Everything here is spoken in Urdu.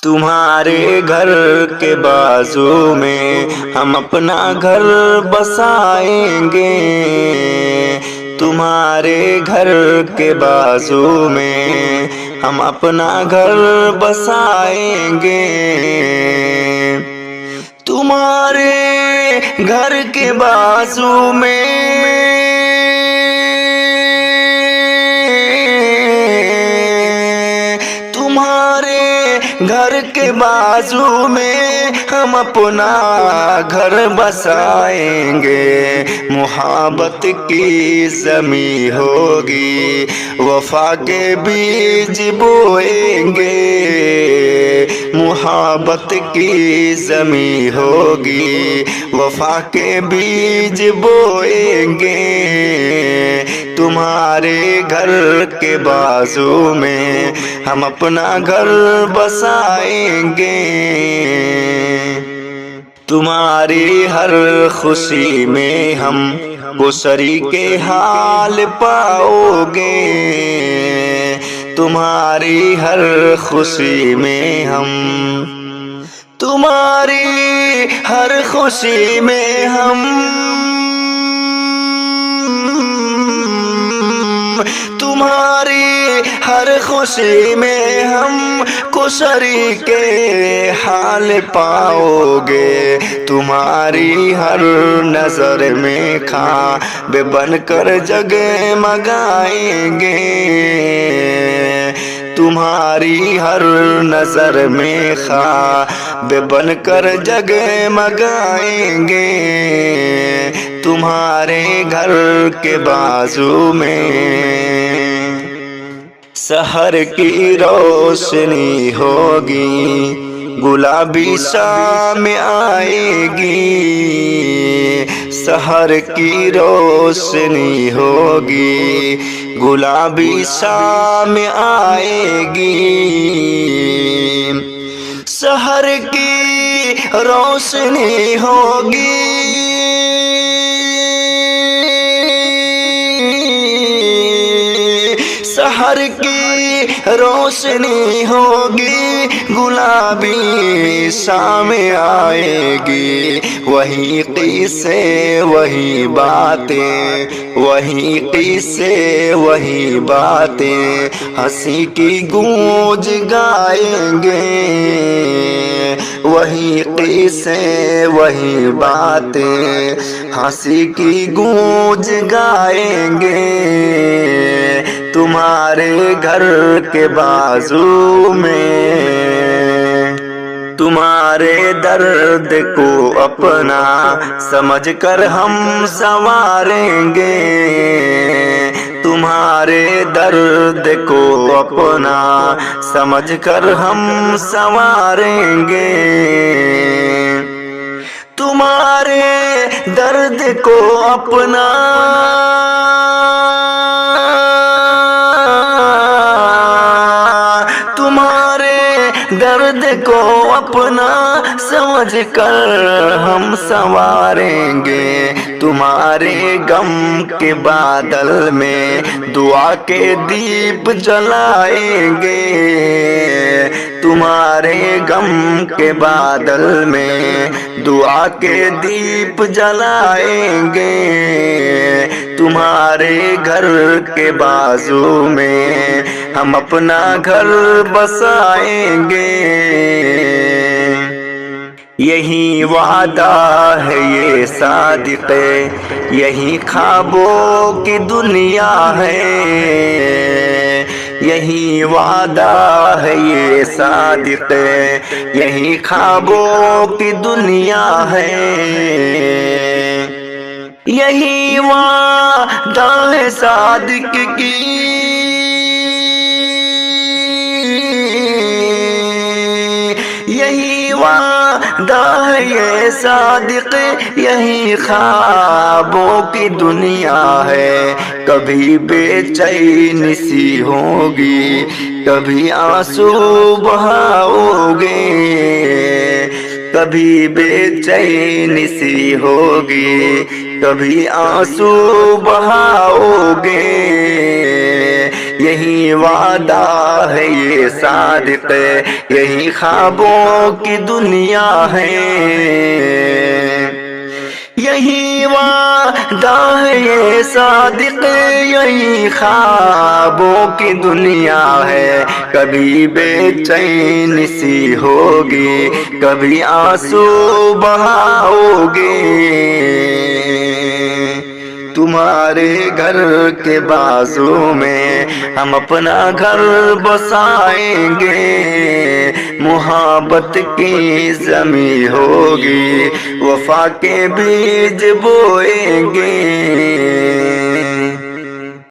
تمہارے گھر کے بازو میں ہم اپنا گھر بسائیں گے، تمہارے گھر کے بازو میں ہم اپنا گھر بسائیں گے، تمہارے گھر کے بازو میں گھر کے بازو میں ہم اپنا گھر بسائیں گے، محبت کی زمین ہوگی، وفا کے بیج بوئیں گے، محبت کی زمین ہوگی، وفا کے بیج بوئیں گے، تمہارے گھر کے بازو میں ہم اپنا گھر بسائیں گے، تمہاری ہر خوشی میں ہم کو شریک حال پاؤ گے، تمہاری ہر خوشی میں تمہاری ہر خوشی میں تمہاری ہر خوشی میں ہم کو شریک حال پاؤ گے، تمہاری ہر نظر میں خواب بن کر جگمگائیں گے، تمہاری ہر نظر میں خواب بن کر جگمگائیں گے، تمہارے گھر کے بازو میں سحر کی روشنی ہوگی، گلابی شام آئے گی، سحر کی روشنی ہوگی، گلابی شام آئے گی، سحر کی روشنی ہوگی، سحر کی روشنی ہوگی، گلابی شام آئے گی، وہی قصے وہی باتیں، وہی قصے وہی باتیں، ہنسی کی گونج گائیں گے، وہی قصے وہی باتیں، ہنسی کی گونج گائیں گے، تمہارے گھر کے بازو میں تمہارے درد کو اپنا سمجھ کر ہم سنواریں گے، تمہارے درد کو اپنا سمجھ کر ہم سنواریں گے، تمہارے درد کو اپنا درد کو اپنا سمجھ کر ہم سنواریں گے، تمہارے غم کے بادل میں دعا کے دیپ جلائیں گے، تمہارے غم کے بادل میں دعا کے دیپ جلائیں گے، تمہارے گھر کے بازو میں ہم اپنا گھر بسائیں گے، یہی وعدہ ہے یہ صادق، یہی خوابوں کی دنیا ہے، یہی وعدہ ہے یہ صادق، یہی خوابوں کی دنیا ہے، یہی وعدہ ہے صادق کی، یہی وعدہ ہے یہ صادق، یہی خوابوں کی دنیا ہے، کبھی بے چینی سی ہوگی، کبھی آنسو بہاؤ گے، کبھی بے چینی سی ہوگی، کبھی آنسو بہاؤ گے، یہی وعدہ ہے یہ صادق، یہی خوابوں کی دنیا ہے، یہی وعدہ ہے یہ صادق، یہی خوابوں کی دنیا ہے۔ کبھی بے چین سی ہوگی، کبھی آنسو بہاؤ گے، تمہارے گھر کے بازو میں ہم اپنا گھر بسائیں گے، محبت کی زمین ہوگی، وفا کے بیج بوئیں گے۔